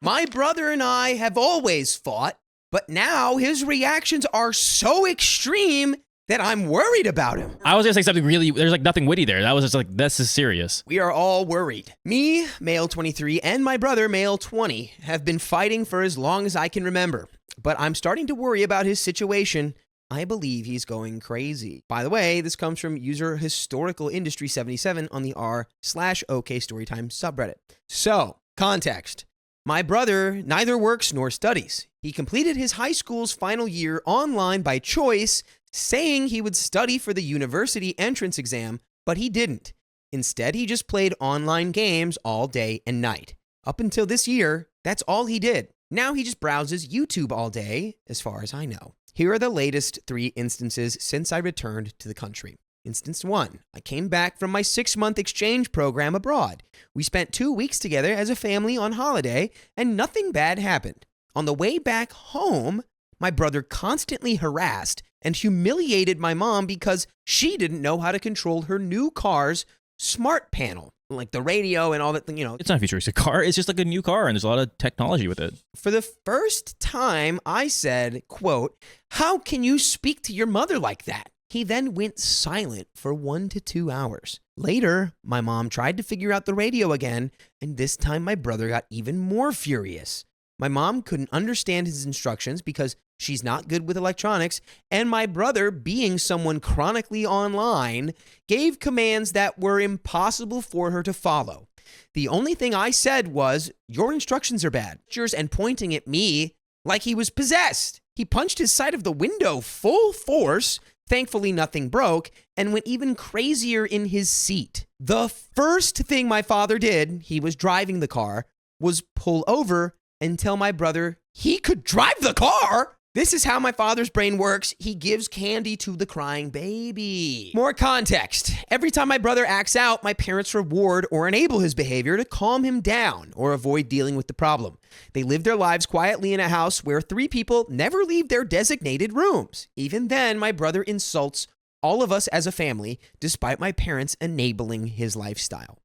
My brother and I have always fought, but now his reactions are so extreme that I'm worried about him. I was gonna say something really, there's like nothing witty there. That was just like, this is serious. We are all worried. Me, male 23, and my brother, male 20, have been fighting for as long as I can remember. But I'm starting to worry about his situation. I believe he's going crazy. By the way, this comes from user Historical Industry 77 on the r/okstorytime subreddit. So, context. My brother neither works nor studies. He completed his high school's final year online by choice, saying he would study for the university entrance exam, but he didn't. Instead, he just played online games all day and night. Up until this year, that's all he did. Now he just browses YouTube all day, as far as I know. Here are the latest 3 instances since I returned to the country. Instance 1, I came back from my 6-month exchange program abroad. We spent 2 weeks together as a family on holiday, and nothing bad happened. On the way back home, my brother constantly harassed and humiliated my mom because she didn't know how to control her new car's smart panel, like the radio and all that, It's not a futuristic car. It's just like a new car, and there's a lot of technology with it. For the first time, I said, quote, "How can you speak to your mother like that?" He then went silent for 1 to 2 hours. Later, my mom tried to figure out the radio again, and this time my brother got even more furious. My mom couldn't understand his instructions because she's not good with electronics, and my brother, being someone chronically online, gave commands that were impossible for her to follow. The only thing I said was, "Your instructions are bad," and pointing at me like he was possessed. He punched his side of the window full force. Thankfully, nothing broke, and went even crazier in his seat. The first thing my father did, he was driving the car, was pull over and tell my brother he could drive the car. This is how my father's brain works. He gives candy to the crying baby. More context. Every time my brother acts out, my parents reward or enable his behavior to calm him down or avoid dealing with the problem. They live their lives quietly in a house where 3 people never leave their designated rooms. Even then, my brother insults all of us as a family, despite my parents enabling his lifestyle.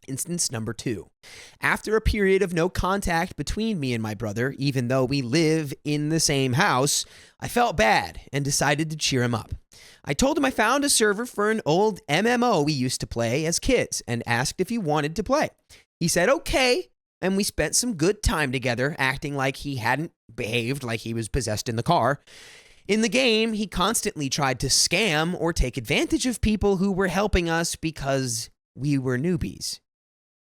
Instance number 2. After a period of no contact between me and my brother, even though we live in the same house, I felt bad and decided to cheer him up. I told him I found a server for an old MMO we used to play as kids and asked if he wanted to play. He said okay, and we spent some good time together, acting like he hadn't behaved like he was possessed in the car. In the game, he constantly tried to scam or take advantage of people who were helping us because we were newbies.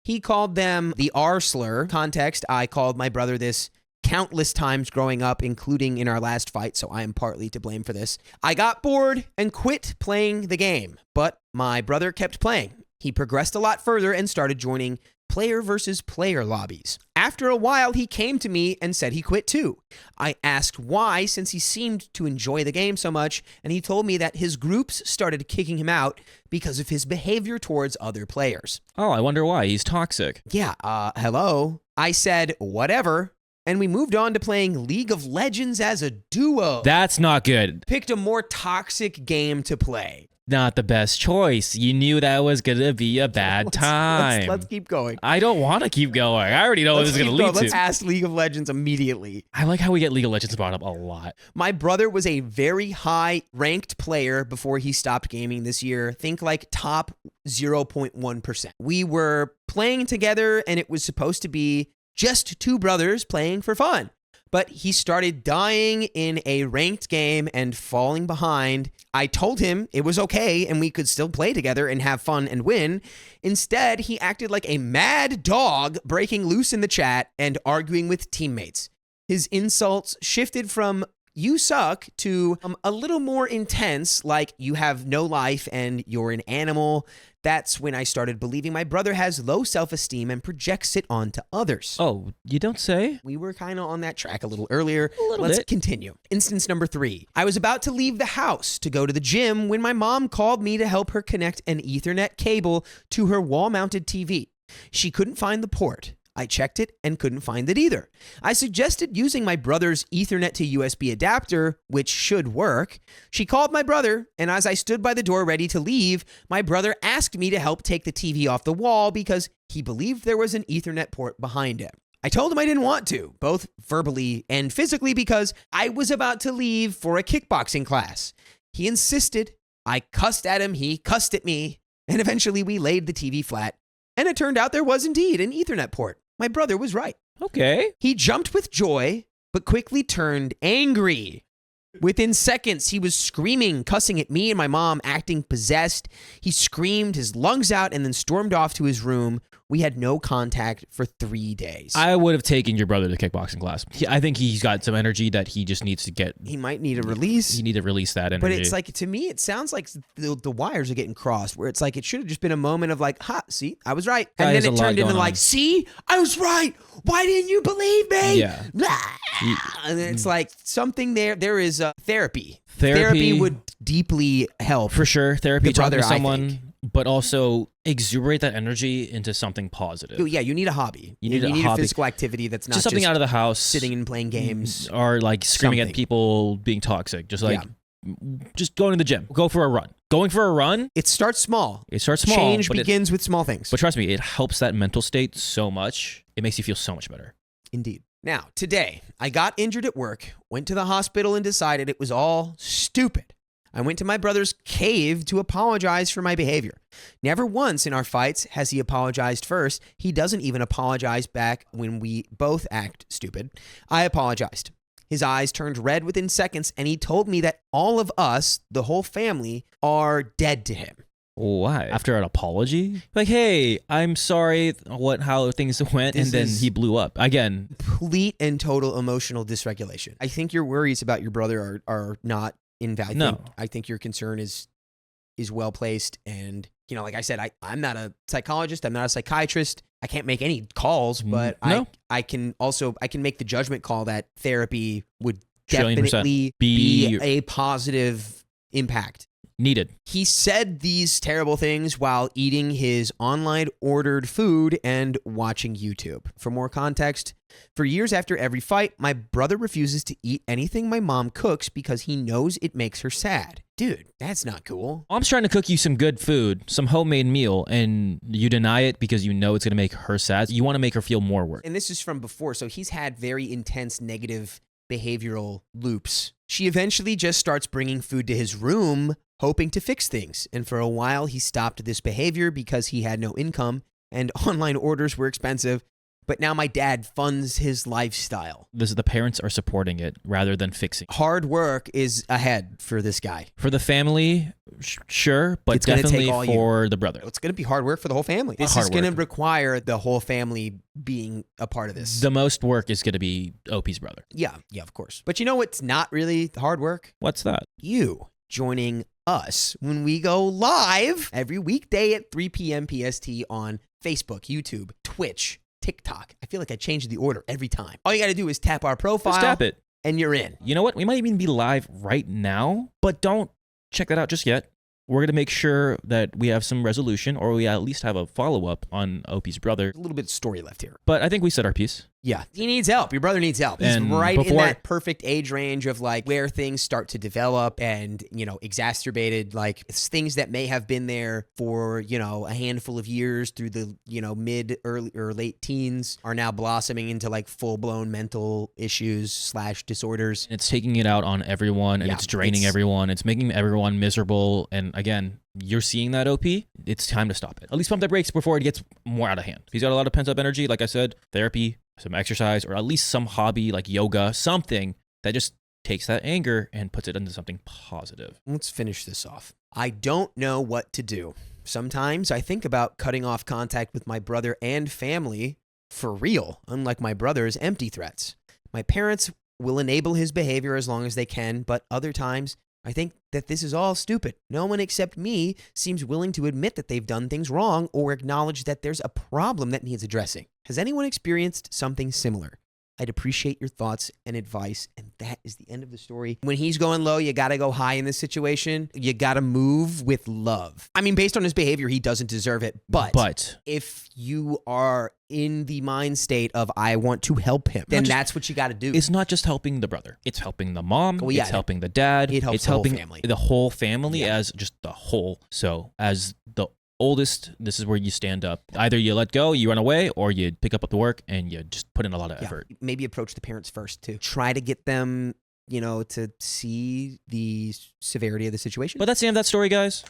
He called them the R slur. Context, I called my brother this countless times growing up, including in our last fight, so I am partly to blame for this. I got bored and quit playing the game, but my brother kept playing. He progressed a lot further and started joining player versus player lobbies. After a while, he came to me and said he quit too. I asked why, since he seemed to enjoy the game so much, and he told me that his groups started kicking him out because of his behavior towards other players. Oh, I wonder why. He's toxic. Yeah, hello. I said, whatever, and we moved on to playing League of Legends as a duo. That's not good. Picked a more toxic game to play. Not the best choice. You knew that was going to be a bad time. Let's keep going. I don't want to keep going. I already know what this is going to lead to. Let's ask League of Legends immediately. I like how we get League of Legends brought up a lot. My brother was a very high-ranked player before he stopped gaming this year. Think like top 0.1%. We were playing together, and it was supposed to be just 2 brothers playing for fun. But he started dying in a ranked game and falling behind. I told him it was okay and we could still play together and have fun and win. Instead, he acted like a mad dog, breaking loose in the chat and arguing with teammates. His insults shifted from "you suck" to a little more intense, like "you have no life and you're an animal." That's when I started believing my brother has low self-esteem and projects it onto others. Oh, you don't say? We were kind of on that track a little earlier. Let's continue. Instance number 3. I was about to leave the house to go to the gym when my mom called me to help her connect an Ethernet cable to her wall-mounted TV. She couldn't find the port. I checked it and couldn't find it either. I suggested using my brother's Ethernet to USB adapter, which should work. She called my brother, and as I stood by the door ready to leave, my brother asked me to help take the TV off the wall because he believed there was an Ethernet port behind it. I told him I didn't want to, both verbally and physically, because I was about to leave for a kickboxing class. He insisted. I cussed at him. He cussed at me. And eventually we laid the TV flat. And it turned out there was indeed an Ethernet port. My brother was right. Okay. He jumped with joy, but quickly turned angry. Within seconds, he was screaming, cussing at me and my mom, acting possessed. He screamed his lungs out and then stormed off to his room. We had no contact for 3 days. I would have taken your brother to kickboxing class. I think he's got some energy that he just needs to get. He might need a release. You need to release that energy. But it's like, to me, it sounds like the wires are getting crossed, where it's like it should have just been a moment of like, ha, see, I was right. And then it turned into like, see, I was right. Why didn't you believe me? Yeah. And it's like something there is therapy. Therapy would deeply help. For sure. Therapy, talking to I someone, think. but also exuberate that energy into something positive. Yeah, you need a hobby. You need a hobby. physical activity that's not just something out of the house. Sitting and playing games. Or like screaming Something. at people, being toxic. Just like, just going to the gym. Go for a run. Going for a run. It starts small. Change begins with small things. But trust me, it helps that mental state so much. It makes you feel so much better. Indeed. Now, today, I got injured at work, went to the hospital and decided it was all stupid. I went to my brother's cave to apologize for my behavior. Never once in our fights has he apologized first. He doesn't even apologize back when we both act stupid. I apologized. His eyes turned red within seconds, and he told me that all of us, the whole family, are dead to him. Why? After an apology? Like, hey, I'm sorry how things went, and then he blew up. Again. Complete and total emotional dysregulation. I think your worries about your brother are not invalid. No. I think your concern is well placed, and like I said, I'm not a psychologist, I'm not a psychiatrist. I can't make any calls, but no. I can make the judgment call that therapy would Trillion definitely be a positive impact. Needed. He said these terrible things while eating his online ordered food and watching YouTube. For more context, for years after every fight, my brother refuses to eat anything my mom cooks because he knows it makes her sad. Dude, that's not cool. Mom's trying to cook you some good food, some homemade meal, and you deny it because you know it's going to make her sad. You want to make her feel more work. And this is from before, so he's had very intense negative behavioral loops. She eventually just starts bringing food to his room, hoping to fix things. And for a while, he stopped this behavior because he had no income and online orders were expensive. But now my dad funds his lifestyle. The parents are supporting it rather than fixing. Hard work is ahead for this guy. For the family, sure, but it's definitely for the brother. It's going to be hard work for the whole family. This is going to require the whole family being a part of this. The most work is going to be OP's brother. Yeah, of course. But you know what's not really hard work? What's that? You joining us when we go live every weekday at 3 p.m. PST on Facebook, YouTube, Twitch, TikTok. I feel like I change the order every time. All you got to do is tap our profile. Just tap it. And you're in. You know what? We might even be live right now, but don't check that out just yet. We're going to make sure that we have some resolution, or we at least have a follow-up on OP's brother. A little bit of story left here. But I think we said our piece. Yeah. He needs help. Your brother needs help. He's right in that perfect age range of like where things start to develop and, exacerbated, like things that may have been there for, a handful of years through the, mid, early or late teens are now blossoming into like full-blown mental issues / disorders. It's taking it out on everyone and it's draining everyone. It's making everyone miserable. And again, you're seeing that, OP. It's time to stop it. At least pump the brakes before it gets more out of hand. He's got a lot of pent-up energy. Like I said, therapy, some exercise, or at least some hobby like yoga, something that just takes that anger and puts it into something positive. Let's finish this off. I don't know what to do. Sometimes I think about cutting off contact with my brother and family for real, unlike my brother's empty threats. My parents will enable his behavior as long as they can, but other times I think that this is all stupid. No one except me seems willing to admit that they've done things wrong or acknowledge that there's a problem that needs addressing. Has anyone experienced something similar? I'd appreciate your thoughts and advice. And that is the end of the story. When he's going low, you got to go high in this situation. You got to move with love. I mean, based on his behavior, he doesn't deserve it. But if you are in the mind state of, I want to help him, then that's what you got to do. It's not just helping the brother. It's helping the mom. It's helping the dad. It helps it's helping the whole family. The whole family as just the whole. So as the oldest, this is where you stand up. Either you let go, you run away, or you pick up the work and you just put in a lot of effort. Maybe approach the parents first too. Try to get them, to see the severity of the situation. But that's the end of that story, guys.